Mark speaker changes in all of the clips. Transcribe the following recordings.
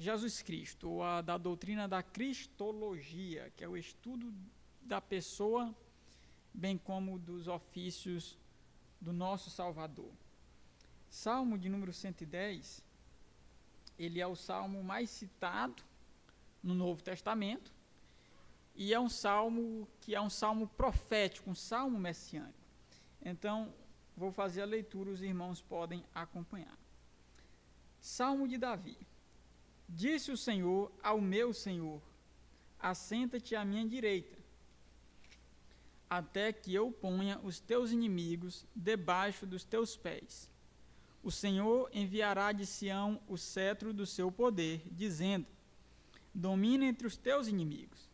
Speaker 1: Jesus Cristo, ou da doutrina da cristologia, que é o estudo da pessoa, bem como dos ofícios do nosso Salvador. Salmo de número 110, ele é o salmo mais citado no Novo Testamento, e é um salmo que é um salmo profético, um salmo messiânico. Então, vou fazer a leitura, os irmãos podem acompanhar. Salmo de Davi. Disse o Senhor ao meu Senhor: assenta-te à minha direita, até que eu ponha os teus inimigos debaixo dos teus pés. O Senhor enviará de Sião o cetro do seu poder, dizendo: domina entre os teus inimigos.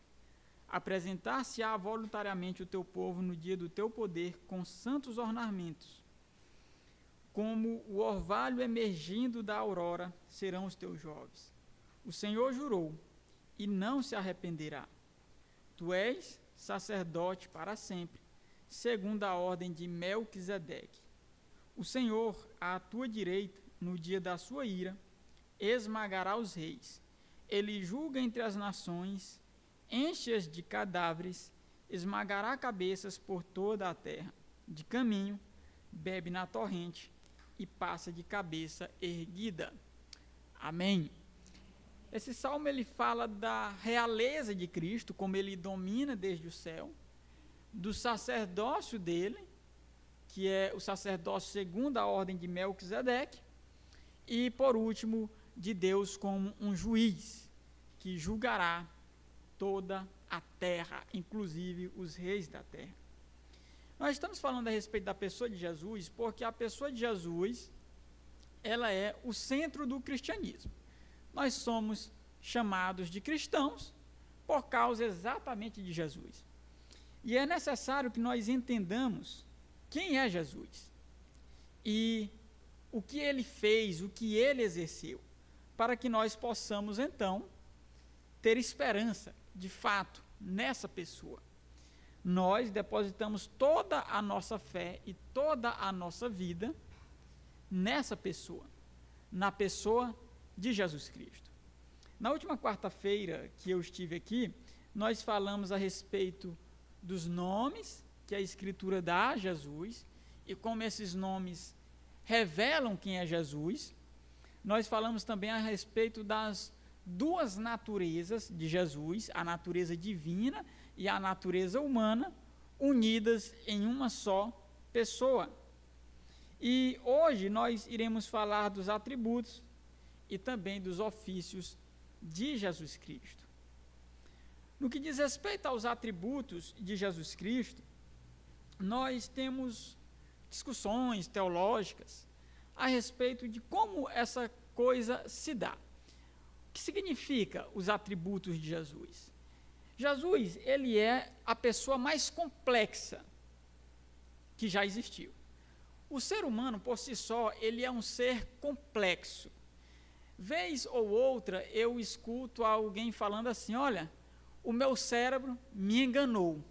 Speaker 1: Apresentar-se-á voluntariamente o teu povo no dia do teu poder com santos ornamentos. Como o orvalho emergindo da aurora serão os teus jovens. O Senhor jurou, e não se arrependerá. Tu és sacerdote para sempre, segundo a ordem de Melquisedeque. O Senhor, à tua direita, no dia da sua ira, esmagará os reis. Ele julga entre as nações, enche-as de cadáveres, esmagará cabeças por toda a terra. De caminho, bebe na torrente e passa de cabeça erguida. Amém. Esse salmo ele fala da realeza de Cristo, como ele domina desde o céu, do sacerdócio dele, que é o sacerdócio segundo a ordem de Melquisedeque, e, por último, de Deus como um juiz, que julgará toda a terra, inclusive os reis da terra. Nós estamos falando a respeito da pessoa de Jesus, porque a pessoa de Jesus, ela é o centro do cristianismo. Nós somos chamados de cristãos por causa exatamente de Jesus. E é necessário que nós entendamos quem é Jesus e o que ele fez, o que ele exerceu, para que nós possamos, então, ter esperança, de fato, nessa pessoa. Nós depositamos toda a nossa fé e toda a nossa vida nessa pessoa, na pessoa de Jesus Cristo. Na última quarta-feira que eu estive aqui, nós falamos a respeito dos nomes que a Escritura dá a Jesus e como esses nomes revelam quem é Jesus. Nós falamos também a respeito das duas naturezas de Jesus, a natureza divina e a natureza humana, unidas em uma só pessoa. E hoje nós iremos falar dos atributos e também dos ofícios de Jesus Cristo. No que diz respeito aos atributos de Jesus Cristo, nós temos discussões teológicas a respeito de como essa coisa se dá. O que significa os atributos de Jesus? Jesus, ele é a pessoa mais complexa que já existiu. O ser humano, por si só, ele é um ser complexo. Vez ou outra, eu escuto alguém falando assim: olha, o meu cérebro me enganou.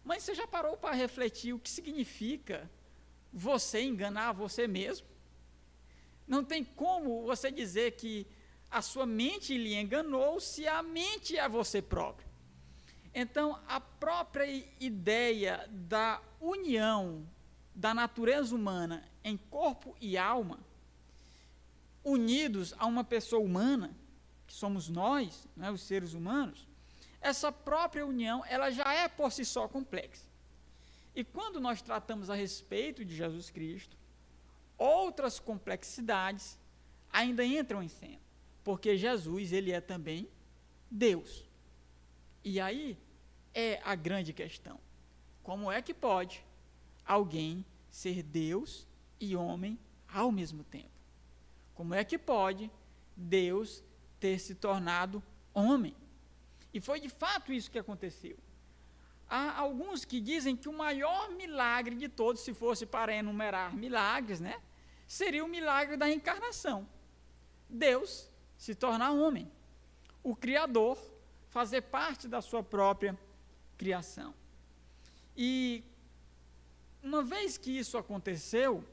Speaker 1: Mas você já parou para refletir o que significa você enganar você mesmo? Não tem como você dizer que a sua mente lhe enganou se a mente é você próprio. Então, a própria ideia da união da natureza humana em corpo e alma, unidos a uma pessoa humana, que somos nós, né, os seres humanos, essa própria união, ela já é por si só complexa. E quando nós tratamos a respeito de Jesus Cristo, outras complexidades ainda entram em cena, porque Jesus, ele é também Deus. E aí é a grande questão: como é que pode alguém ser Deus e homem ao mesmo tempo? Como é que pode Deus ter se tornado homem? E foi de fato isso que aconteceu. Há alguns que dizem que o maior milagre de todos, se fosse para enumerar milagres, né, seria o milagre da encarnação. Deus se tornar homem, o Criador fazer parte da sua própria criação. E uma vez que isso aconteceu,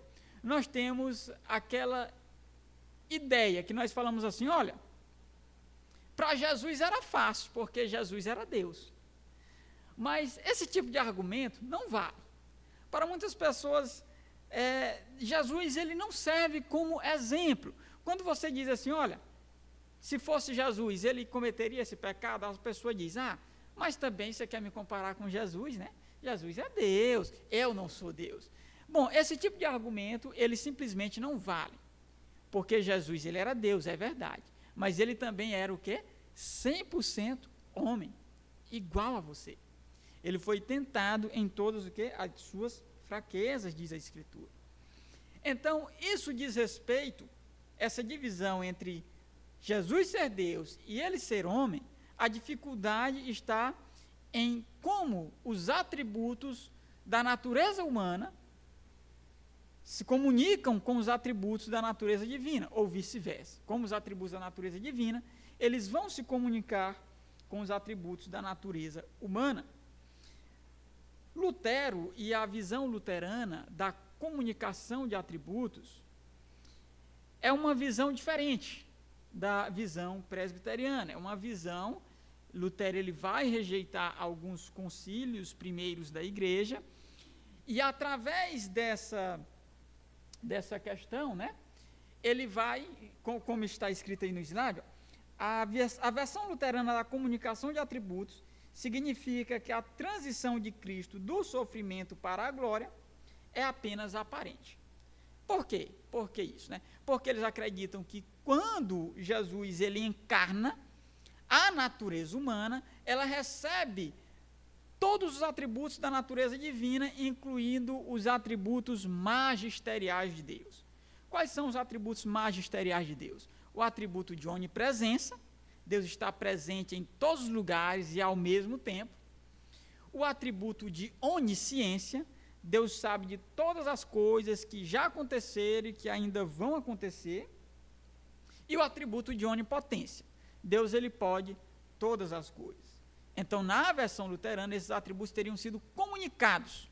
Speaker 1: nós temos aquela ideia que nós falamos assim: olha, para Jesus era fácil, porque Jesus era Deus. Mas esse tipo de argumento não vale. Para muitas pessoas, Jesus ele não serve como exemplo. Quando você diz assim, olha, se fosse Jesus, ele cometeria esse pecado, a pessoa diz, mas também você quer me comparar com Jesus, né? Jesus é Deus, eu não sou Deus. Bom, esse tipo de argumento, ele simplesmente não vale. Porque Jesus, ele era Deus, é verdade. Mas ele também era o quê? 100% homem, igual a você. Ele foi tentado em todas o quê? As suas fraquezas, diz a Escritura. Então, isso diz respeito, essa divisão entre Jesus ser Deus e ele ser homem, a dificuldade está em como os atributos da natureza humana se comunicam com os atributos da natureza divina, ou vice-versa. Como os atributos da natureza divina, eles vão se comunicar com os atributos da natureza humana. Lutero e a visão luterana da comunicação de atributos é uma visão diferente da visão presbiteriana. É uma visão, Lutero ele vai rejeitar alguns concílios primeiros da igreja, e através dessa questão, né, ele vai, como está escrito aí no slide, a versão luterana da comunicação de atributos significa que a transição de Cristo do sofrimento para a glória é apenas aparente. Por quê? Por que isso, né? Porque eles acreditam que quando Jesus ele encarna, a natureza humana, ela recebe todos os atributos da natureza divina, incluindo os atributos magisteriais de Deus. Quais são os atributos magisteriais de Deus? O atributo de onipresença, Deus está presente em todos os lugares e ao mesmo tempo. O atributo de onisciência, Deus sabe de todas as coisas que já aconteceram e que ainda vão acontecer. E o atributo de onipotência, Deus ele pode todas as coisas. Então, na versão luterana, esses atributos teriam sido comunicados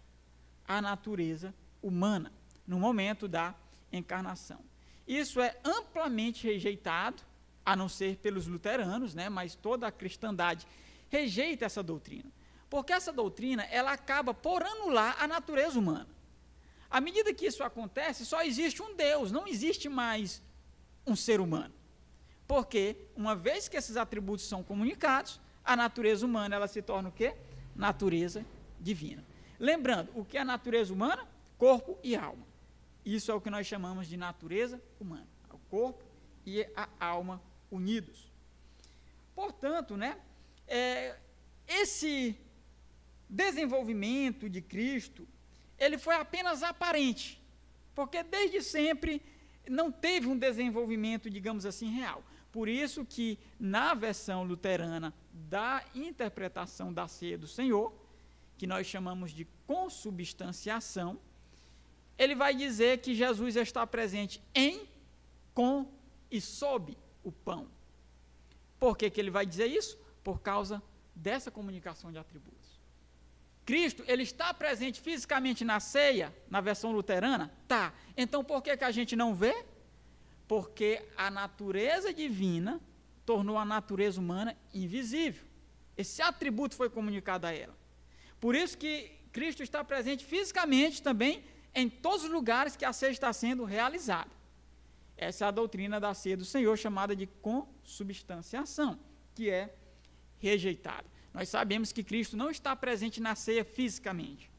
Speaker 1: à natureza humana no momento da encarnação. Isso é amplamente rejeitado, a não ser pelos luteranos, né, mas toda a cristandade rejeita essa doutrina, porque essa doutrina ela acaba por anular a natureza humana. À medida que isso acontece, só existe um Deus, não existe mais um ser humano, porque uma vez que esses atributos são comunicados, a natureza humana ela se torna o quê? Natureza divina. Lembrando, o que é a natureza humana? Corpo e alma. Isso é o que nós chamamos de natureza humana, o corpo e a alma unidos. Portanto, né, esse desenvolvimento de Cristo, ele foi apenas aparente, porque desde sempre não teve um desenvolvimento, digamos assim, real. Por isso que na versão luterana da interpretação da ceia do Senhor, que nós chamamos de consubstanciação, ele vai dizer que Jesus está presente em, com e sob o pão. Por que ele vai dizer isso? Por causa dessa comunicação de atributos. Cristo, ele está presente fisicamente na ceia, na versão luterana? Tá. Então, por que a gente não vê? Porque a natureza divina tornou a natureza humana invisível. Esse atributo foi comunicado a ela. Por isso que Cristo está presente fisicamente também em todos os lugares que a ceia está sendo realizada. Essa é a doutrina da ceia do Senhor, chamada de consubstanciação, que é rejeitada. Nós sabemos que Cristo não está presente na ceia fisicamente.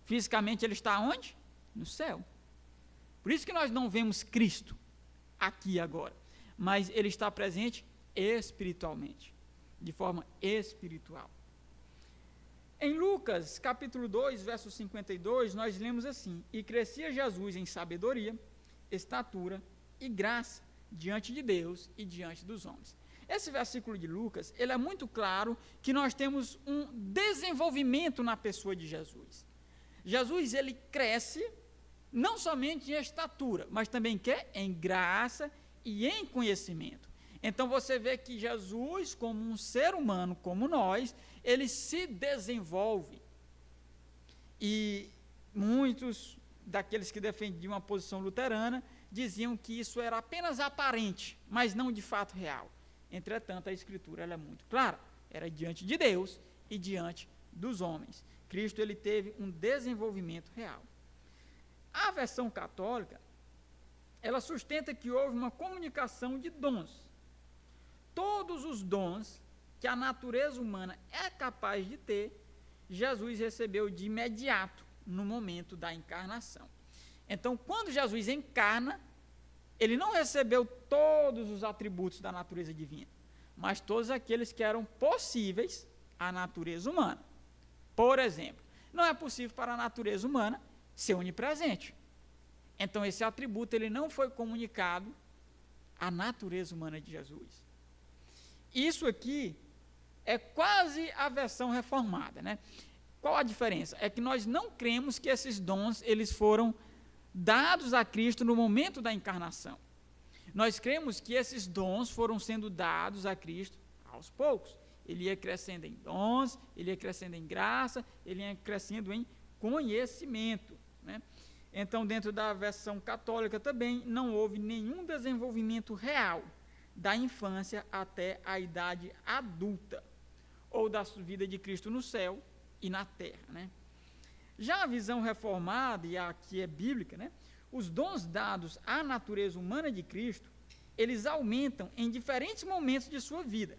Speaker 1: Fisicamente ele está onde? No céu. Por isso que nós não vemos Cristo aqui e agora, mas ele está presente espiritualmente, de forma espiritual. Em Lucas, capítulo 2, verso 52, nós lemos assim: e crescia Jesus em sabedoria, estatura e graça diante de Deus e diante dos homens. Esse versículo de Lucas, ele é muito claro que nós temos um desenvolvimento na pessoa de Jesus. Jesus, ele cresce não somente em estatura, mas também em graça e em conhecimento. Então você vê que Jesus, como um ser humano como nós, ele se desenvolve. E muitos daqueles que defendiam a posição luterana diziam que isso era apenas aparente, mas não de fato real. Entretanto, a Escritura ela é muito clara. Era diante de Deus e diante dos homens. Cristo ele teve um desenvolvimento real. A versão católica, ela sustenta que houve uma comunicação de dons. Todos os dons que a natureza humana é capaz de ter, Jesus recebeu de imediato no momento da encarnação. Então, quando Jesus encarna, ele não recebeu todos os atributos da natureza divina, mas todos aqueles que eram possíveis à natureza humana. Por exemplo, não é possível para a natureza humana ser onipresente. Então, esse atributo ele não foi comunicado à natureza humana de Jesus. Isso aqui é quase a versão reformada, né? Qual a diferença? É que nós não cremos que esses dons eles foram dados a Cristo no momento da encarnação. Nós cremos que esses dons foram sendo dados a Cristo aos poucos. Ele ia crescendo em dons, ele ia crescendo em graça, ele ia crescendo em conhecimento, né? Então, dentro da versão católica também, não houve nenhum desenvolvimento real da infância até a idade adulta, ou da vida de Cristo no céu e na terra, né? Já a visão reformada, e aqui é bíblica, né? Os dons dados à natureza humana de Cristo, eles aumentam em diferentes momentos de sua vida,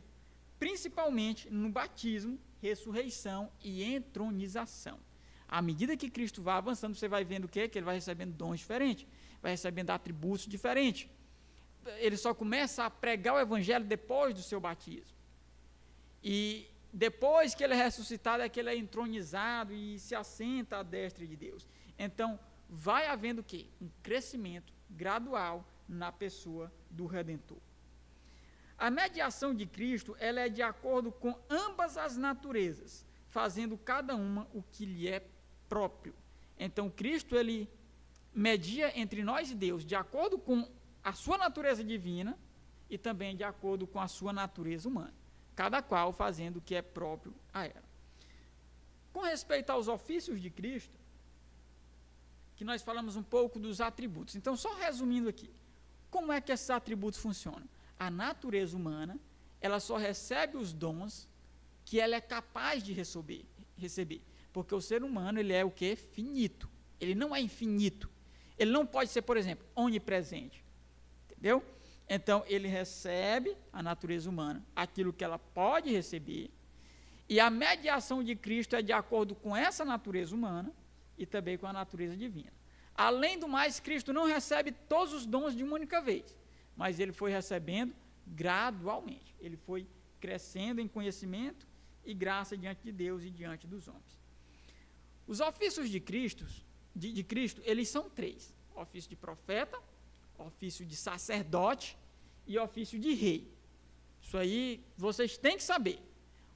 Speaker 1: principalmente no batismo, ressurreição e entronização. À medida que Cristo vai avançando, você vai vendo o quê? Que ele vai recebendo dons diferentes, vai recebendo atributos diferentes. Ele só começa a pregar o evangelho depois do seu batismo. E depois que ele é ressuscitado, é que ele é entronizado e se assenta à destra de Deus. Então, vai havendo o quê? Um crescimento gradual na pessoa do Redentor. A mediação de Cristo, ela é de acordo com ambas as naturezas, fazendo cada uma o que lhe é próprio. Então, Cristo, ele media entre nós e Deus de acordo com a sua natureza divina e também de acordo com a sua natureza humana, cada qual fazendo o que é próprio a ela. Com respeito aos ofícios de Cristo, que nós falamos um pouco dos atributos. Então, só resumindo aqui, como é que esses atributos funcionam? A natureza humana, ela só recebe os dons que ela é capaz de receber, porque o ser humano, ele é o quê? Finito. Ele não é infinito. Ele não pode ser, por exemplo, onipresente. Entendeu? Então, ele recebe, a natureza humana, aquilo que ela pode receber, e a mediação de Cristo é de acordo com essa natureza humana e também com a natureza divina. Além do mais, Cristo não recebe todos os dons de uma única vez, mas ele foi recebendo gradualmente. Ele foi crescendo em conhecimento e graça diante de Deus e diante dos homens. Os ofícios de Cristo, eles são três: ofício de profeta, ofício de sacerdote e ofício de rei. Isso aí vocês têm que saber.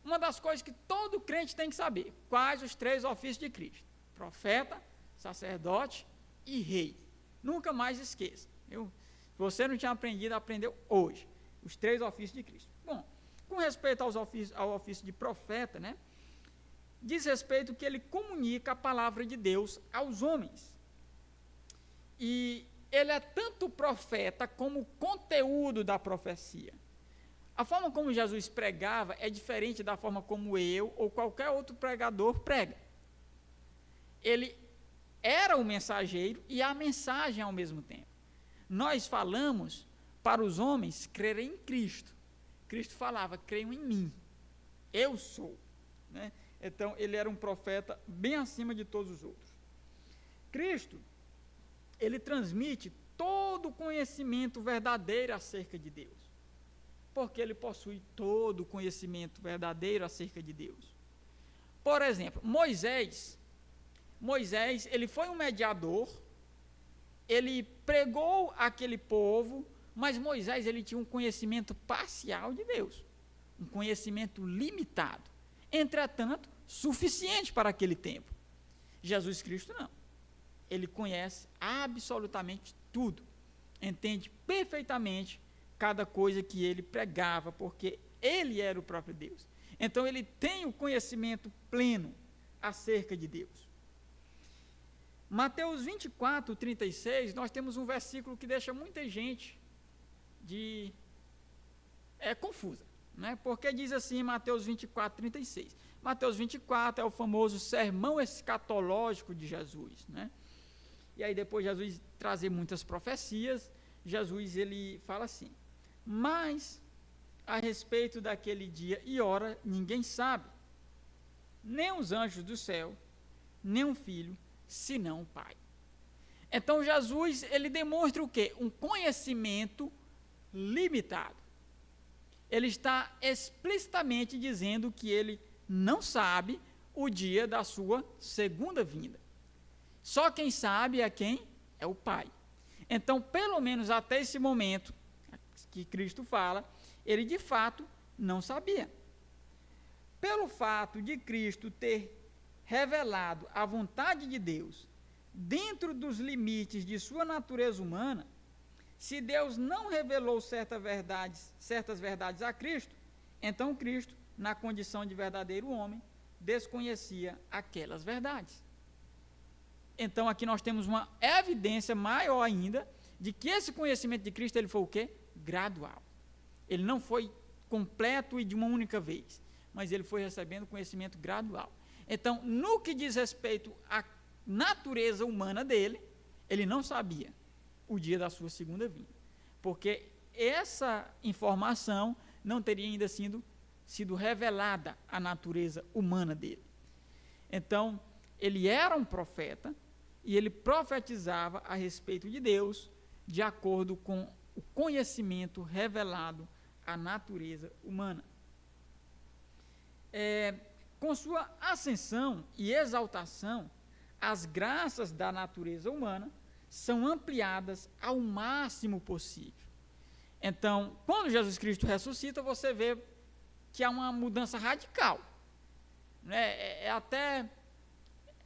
Speaker 1: Uma das coisas que todo crente tem que saber: quais os três ofícios de Cristo: profeta, sacerdote e rei. Nunca mais esqueça. Se você não tinha aprendido, aprendeu hoje. Os três ofícios de Cristo. Bom, com respeito ao ofício de profeta, né, diz respeito que ele comunica a palavra de Deus aos homens. E ele é tanto profeta como o conteúdo da profecia. A forma como Jesus pregava é diferente da forma como eu ou qualquer outro pregador prega. Ele era o mensageiro e a mensagem ao mesmo tempo. Nós falamos para os homens crerem em Cristo. Cristo falava: creiam em mim, eu sou, né? Então, ele era um profeta bem acima de todos os outros. Cristo, ele transmite todo o conhecimento verdadeiro acerca de Deus, porque ele possui todo o conhecimento verdadeiro acerca de Deus. Por exemplo, Moisés, ele foi um mediador, ele pregou aquele povo, mas Moisés, ele tinha um conhecimento parcial de Deus, um conhecimento limitado, entretanto, suficiente para aquele tempo. Jesus Cristo não. Ele conhece absolutamente tudo, entende perfeitamente cada coisa que ele pregava, porque ele era o próprio Deus. Então, ele tem o conhecimento pleno acerca de Deus. Mateus 24, 36, nós temos um versículo que deixa muita gente confusa, né? Porque diz assim em Mateus 24, 36. Mateus 24 é o famoso sermão escatológico de Jesus, né? E aí depois Jesus trazer muitas profecias, Jesus ele fala assim: mas a respeito daquele dia e hora ninguém sabe, nem os anjos do céu, nem o Filho, senão o Pai. Então Jesus ele demonstra o quê? Um conhecimento limitado. Ele está explicitamente dizendo que ele não sabe o dia da sua segunda vinda. Só quem sabe é quem? É o Pai. Então, pelo menos até esse momento que Cristo fala, ele de fato não sabia. Pelo fato de Cristo ter revelado a vontade de Deus dentro dos limites de sua natureza humana, se Deus não revelou certas verdades a Cristo, então Cristo, na condição de verdadeiro homem, desconhecia aquelas verdades. Então aqui nós temos uma evidência maior ainda de que esse conhecimento de Cristo ele foi o quê? Gradual. Ele não foi completo e de uma única vez, mas ele foi recebendo conhecimento gradual. Então, no que diz respeito à natureza humana dele, ele não sabia o dia da sua segunda vinda, porque essa informação não teria ainda sido revelada à natureza humana dele. Então, ele era um profeta e ele profetizava a respeito de Deus de acordo com o conhecimento revelado à natureza humana. Com sua ascensão e exaltação, as graças da natureza humana são ampliadas ao máximo possível. Então, quando Jesus Cristo ressuscita, você vê que há uma mudança radical. Né?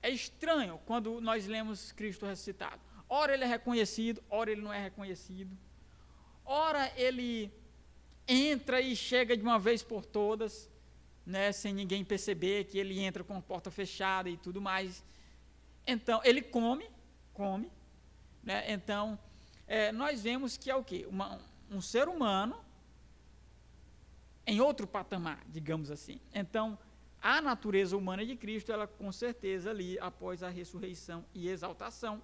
Speaker 1: É estranho quando nós lemos Cristo ressuscitado. Ora ele é reconhecido, ora ele não é reconhecido. Ora ele entra e chega de uma vez por todas, né, sem ninguém perceber que ele entra com a porta fechada e tudo mais. Então, ele come, né? Então, nós vemos que é o quê? Um ser humano em outro patamar, digamos assim. Então, a natureza humana de Cristo, ela com certeza ali, após a ressurreição e exaltação,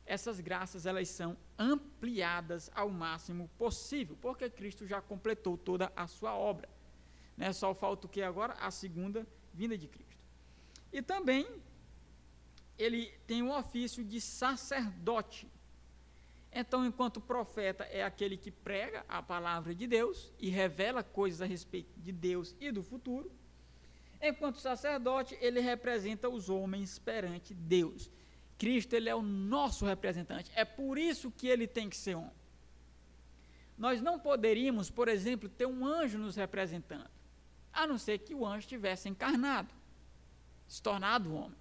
Speaker 1: essas graças elas são ampliadas ao máximo possível, porque Cristo já completou toda a sua obra. Né? Só falta o que agora? A segunda vinda de Cristo. E também ele tem o ofício de sacerdote. Então, enquanto profeta é aquele que prega a palavra de Deus e revela coisas a respeito de Deus e do futuro, enquanto sacerdote, ele representa os homens perante Deus. Cristo, ele é o nosso representante. É por isso que ele tem que ser homem. Nós não poderíamos, por exemplo, ter um anjo nos representando, a não ser que o anjo tivesse encarnado, se tornado homem.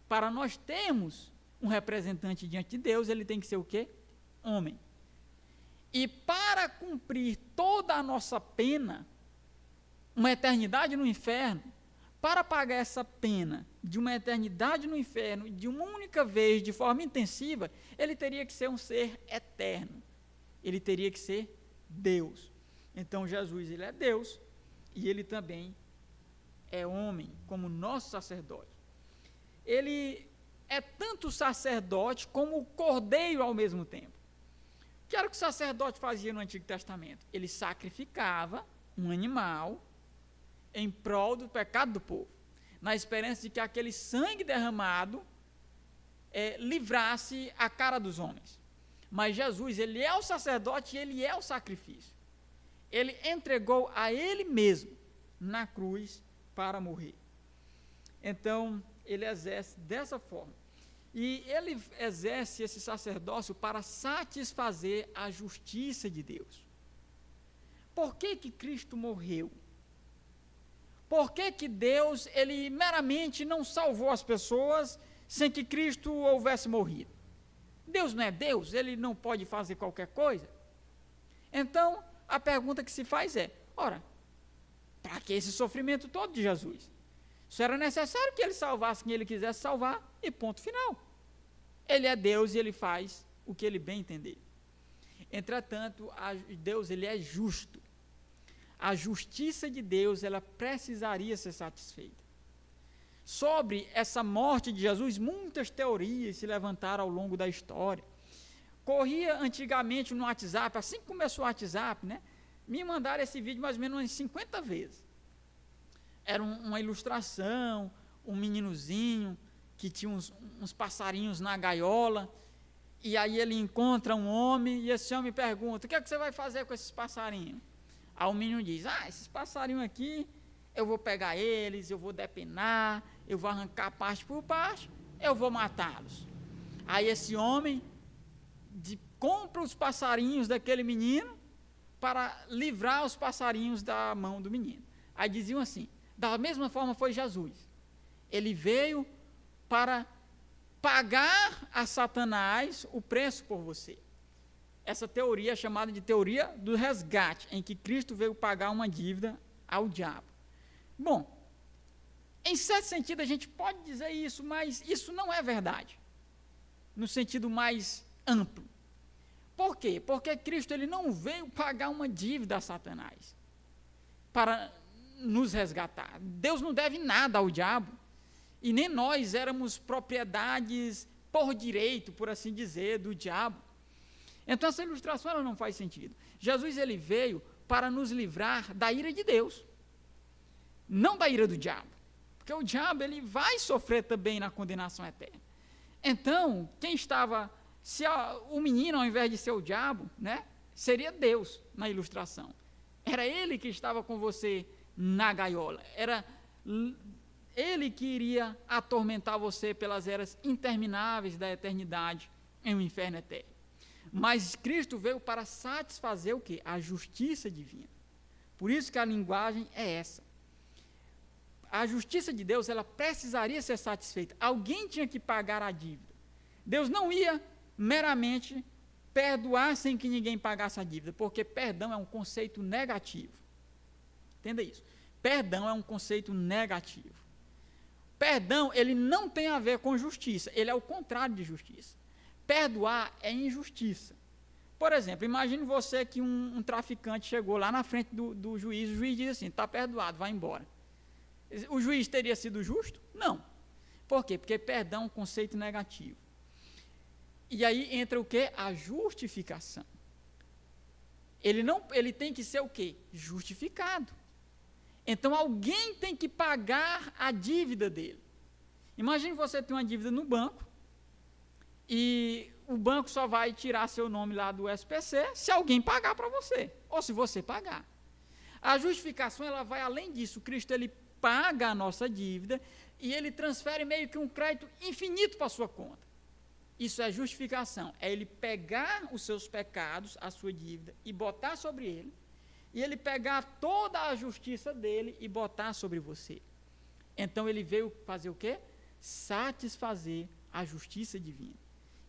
Speaker 1: Para nós termos um representante diante de Deus, ele tem que ser o quê? Homem. E para cumprir toda a nossa pena, uma eternidade no inferno, para pagar essa pena de uma eternidade no inferno, de uma única vez, de forma intensiva, ele teria que ser um ser eterno. Ele teria que ser Deus. Então, Jesus, ele é Deus e ele também é homem, como nosso sacerdote. Ele é tanto sacerdote como o cordeiro ao mesmo tempo. O que era que o sacerdote fazia no Antigo Testamento? Ele sacrificava um animal em prol do pecado do povo, na esperança de que aquele sangue derramado livrasse a cara dos homens. Mas Jesus, ele é o sacerdote e ele é o sacrifício. Ele entregou a ele mesmo na cruz para morrer. Então, ele exerce dessa forma. E ele exerce esse sacerdócio para satisfazer a justiça de Deus. Por que que Cristo morreu? Por que que Deus, ele meramente não salvou as pessoas sem que Cristo houvesse morrido? Deus não é Deus? Ele não pode fazer qualquer coisa? Então, a pergunta que se faz é, ora, para que esse sofrimento todo de Jesus? Isso era necessário que ele salvasse quem ele quisesse salvar e ponto final. Ele é Deus e ele faz o que ele bem entender. Entretanto, Deus, ele é justo. a justiça de Deus, ela precisaria ser satisfeita. Sobre essa morte de Jesus, muitas teorias se levantaram ao longo da história. Corria antigamente no WhatsApp, assim que começou o WhatsApp, né? Me mandaram esse vídeo mais ou menos umas 50 vezes. Era uma ilustração, um meninozinho que tinha uns passarinhos na gaiola, e aí ele encontra um homem, e esse homem pergunta: o que é que você vai fazer com esses passarinhos? Aí o menino diz: esses passarinhos aqui, eu vou pegar eles, eu vou depenar, eu vou arrancar parte por parte, eu vou matá-los. Aí esse homem compra os passarinhos daquele menino para livrar os passarinhos da mão do menino. Aí diziam assim: da mesma forma foi Jesus. Ele veio para pagar a Satanás o preço por você. Essa teoria é chamada de teoria do resgate, em que Cristo veio pagar uma dívida ao diabo. Bom, em certo sentido a gente pode dizer isso, mas isso não é verdade, no sentido mais amplo. Por quê? Porque Cristo ele não veio pagar uma dívida a Satanás para nos resgatar. Deus não deve nada ao diabo, e nem nós éramos propriedades por direito, por assim dizer, do diabo. Então essa ilustração ela não faz sentido. Jesus ele veio para nos livrar da ira de Deus, não da ira do diabo, porque o diabo ele vai sofrer também na condenação eterna. Então, quem estava, se o menino ao invés de ser o diabo, né, seria Deus na ilustração. Era ele que estava com você na gaiola, era ele que iria atormentar você pelas eras intermináveis da eternidade em um inferno eterno. Mas Cristo veio para satisfazer o quê? A justiça divina. Por isso que a linguagem é essa. A justiça de Deus, ela precisaria ser satisfeita. Alguém tinha que pagar a dívida. Deus não ia meramente perdoar sem que ninguém pagasse a dívida, porque perdão é um conceito negativo. Entenda isso. Perdão é um conceito negativo. Perdão, ele não tem a ver com justiça, ele é o contrário de justiça. Perdoar é injustiça. Por exemplo, imagine você que um traficante chegou lá na frente do juiz, o juiz diz assim: está perdoado, vai embora. O juiz teria sido justo? Não. Por quê? Porque perdão é um conceito negativo. E aí entra o quê? A justificação. Ele tem que ser o quê? Justificado. Então alguém tem que pagar a dívida dele. Imagine você ter uma dívida no banco, e o banco só vai tirar seu nome lá do SPC se alguém pagar para você, ou se você pagar. A justificação ela vai além disso. Cristo ele paga a nossa dívida e ele transfere meio que um crédito infinito para a sua conta. Isso é justificação, é ele pegar os seus pecados, a sua dívida, e botar sobre ele, e ele pegar toda a justiça dele e botar sobre você. Então ele veio fazer o quê? Satisfazer a justiça divina.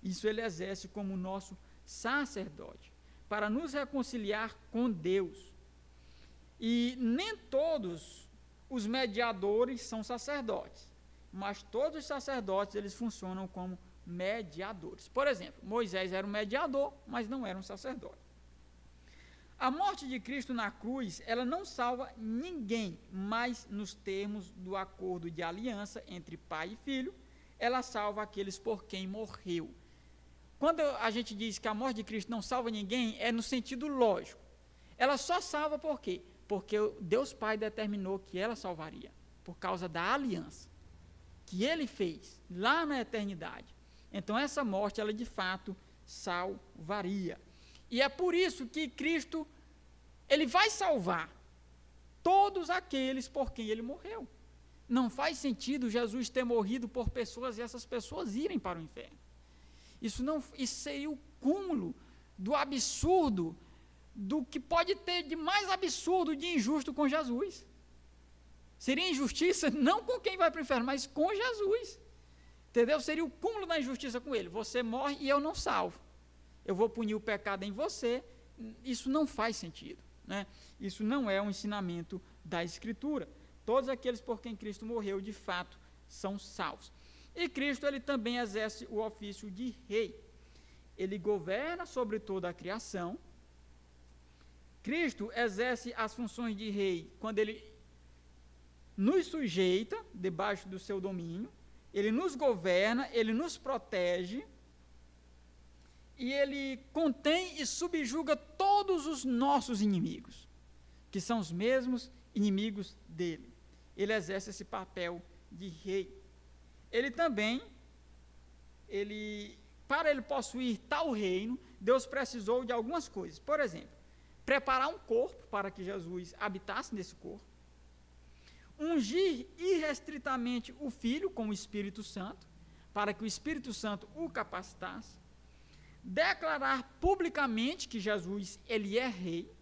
Speaker 1: Isso ele exerce como nosso sacerdote, para nos reconciliar com Deus. E nem todos os mediadores são sacerdotes, mas todos os sacerdotes eles funcionam como mediadores. Por exemplo, Moisés era um mediador, mas não era um sacerdote. A morte de Cristo na cruz, ela não salva ninguém, mas nos termos do acordo de aliança entre pai e filho, ela salva aqueles por quem morreu. Quando a gente diz que a morte de Cristo não salva ninguém, é no sentido lógico. Ela só salva por quê? Porque Deus Pai determinou que ela salvaria, por causa da aliança que ele fez lá na eternidade. Então essa morte, ela de fato salvaria. E é por isso que Cristo, ele vai salvar todos aqueles por quem ele morreu. Não faz sentido Jesus ter morrido por pessoas e essas pessoas irem para o inferno. Isso seria o cúmulo do absurdo, do que pode ter de mais absurdo, de injusto com Jesus. Seria injustiça não com quem vai para o inferno, mas com Jesus. Entendeu? Seria o cúmulo da injustiça com ele. Você morre e eu não salvo. Eu vou punir o pecado em você. Isso não faz sentido, né? Isso não é um ensinamento da Escritura. Todos aqueles por quem Cristo morreu, de fato, são salvos. E Cristo, ele também exerce o ofício de rei. Ele governa sobre toda a criação. Cristo exerce as funções de rei quando ele nos sujeita debaixo do seu domínio, ele nos governa, ele nos protege, e ele contém e subjuga todos os nossos inimigos, que são os mesmos inimigos dele. Ele exerce esse papel de rei. Ele também, para ele possuir tal reino, Deus precisou de algumas coisas. Por exemplo, preparar um corpo para que Jesus habitasse nesse corpo, ungir irrestritamente o Filho com o Espírito Santo, para que o Espírito Santo o capacitasse, declarar publicamente que Jesus, ele é rei,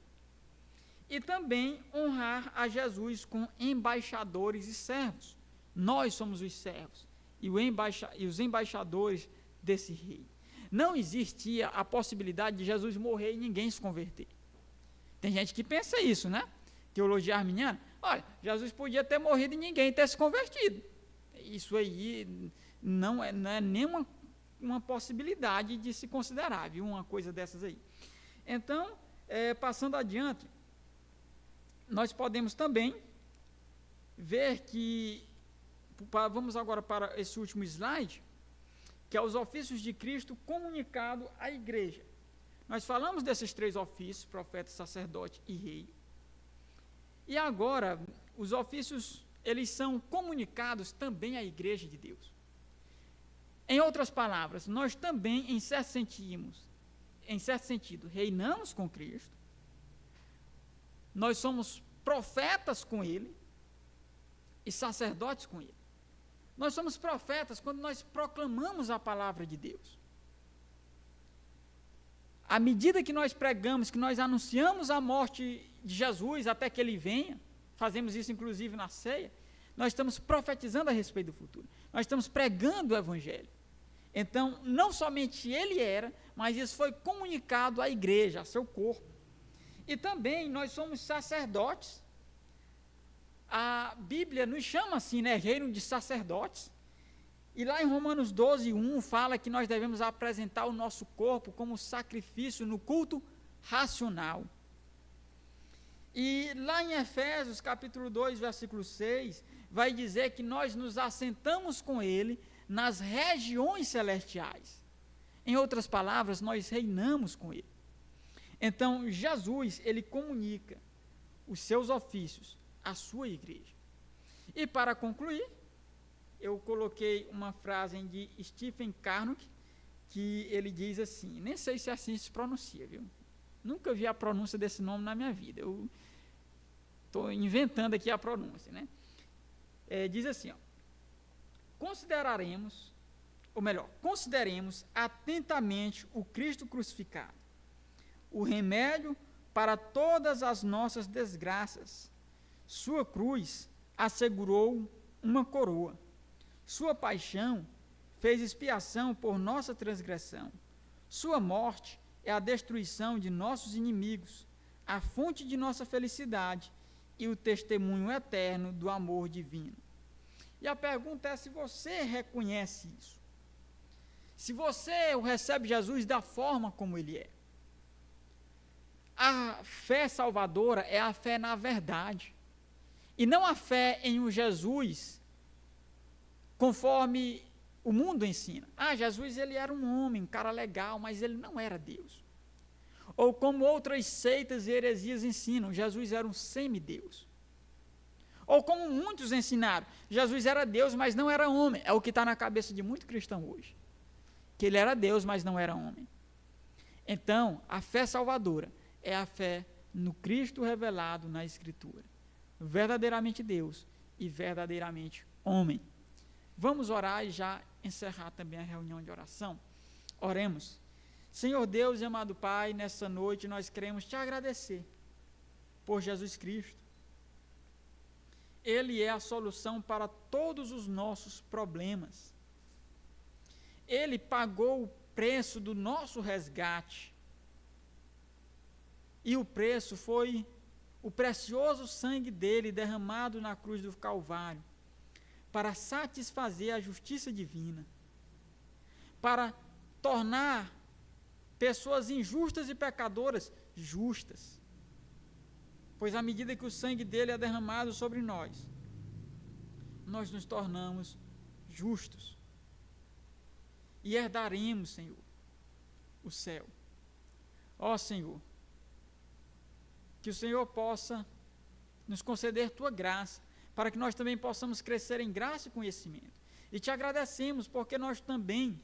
Speaker 1: e também honrar a Jesus com embaixadores e servos. Nós somos os servos e os embaixadores desse rei. Não existia a possibilidade de Jesus morrer e ninguém se converter. Tem gente que pensa isso, né? Teologia arminiana. Olha, Jesus podia ter morrido e ninguém ter se convertido. Isso aí não é nenhuma uma possibilidade de se considerar, viu? Uma coisa dessas aí. Então, passando adiante, nós podemos também ver que, vamos agora para esse último slide, que é os ofícios de Cristo comunicado à igreja. Nós falamos desses 3 ofícios, profeta, sacerdote e rei. E agora, os ofícios, eles são comunicados também à igreja de Deus. Em outras palavras, nós também, em certo sentido, reinamos com Cristo, nós somos profetas com Ele e sacerdotes com Ele. Nós somos profetas quando nós proclamamos a palavra de Deus. À medida que nós pregamos, que nós anunciamos a morte de Jesus até que Ele venha, fazemos isso inclusive na ceia, nós estamos profetizando a respeito do futuro. Nós estamos pregando o Evangelho. Então, não somente Ele era, mas isso foi comunicado à igreja, a seu corpo. E também nós somos sacerdotes. A Bíblia nos chama assim, né? Reino de sacerdotes. E lá em Romanos 12:1 fala que nós devemos apresentar o nosso corpo como sacrifício no culto racional. E lá em Efésios, capítulo 2, versículo 6, vai dizer que nós nos assentamos com Ele nas regiões celestiais. Em outras palavras, nós reinamos com Ele. Então, Jesus, Ele comunica os seus ofícios à sua igreja. E para concluir, eu coloquei uma frase de Stephen Carnock, que ele diz assim, nem sei se assim se pronuncia, viu? Nunca vi a pronúncia desse nome na minha vida, eu estou inventando aqui a pronúncia, né? Diz assim, ó, consideremos atentamente o Cristo crucificado, o remédio para todas as nossas desgraças. Sua cruz assegurou uma coroa. Sua paixão fez expiação por nossa transgressão. Sua morte é a destruição de nossos inimigos, a fonte de nossa felicidade e o testemunho eterno do amor divino. E a pergunta é se você reconhece isso. Se você recebe Jesus da forma como Ele é. A fé salvadora é a fé na verdade. E não a fé em um Jesus conforme o mundo ensina. Jesus ele era um homem, um cara legal, mas ele não era Deus. Ou como outras seitas e heresias ensinam, Jesus era um semideus. Ou como muitos ensinaram, Jesus era Deus, mas não era homem. É o que está na cabeça de muito cristão hoje. Que ele era Deus, mas não era homem. Então, a fé salvadora é a fé no Cristo revelado na Escritura. Verdadeiramente Deus e verdadeiramente homem. Vamos orar e já encerrar também a reunião de oração. Oremos. Senhor Deus e amado Pai, nessa noite nós queremos te agradecer por Jesus Cristo. Ele é a solução para todos os nossos problemas. Ele pagou o preço do nosso resgate. E o preço foi o precioso sangue dele derramado na cruz do Calvário, para satisfazer a justiça divina, para tornar pessoas injustas e pecadoras justas, pois à medida que o sangue dele é derramado sobre nós, nós nos tornamos justos e herdaremos, Senhor, o céu. Ó Senhor, que o Senhor possa nos conceder tua graça, para que nós também possamos crescer em graça e conhecimento. E te agradecemos porque nós também,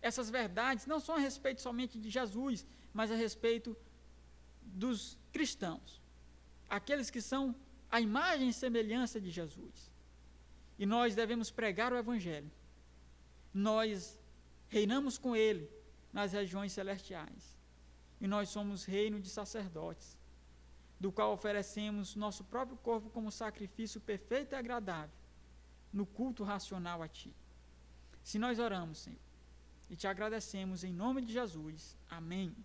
Speaker 1: essas verdades não são a respeito somente de Jesus, mas a respeito dos cristãos, aqueles que são a imagem e semelhança de Jesus. E nós devemos pregar o Evangelho. Nós reinamos com Ele nas regiões celestiais. E nós somos reino de sacerdotes, do qual oferecemos nosso próprio corpo como sacrifício perfeito e agradável, no culto racional a Ti. Se nós oramos, Senhor, e Te agradecemos em nome de Jesus. Amém.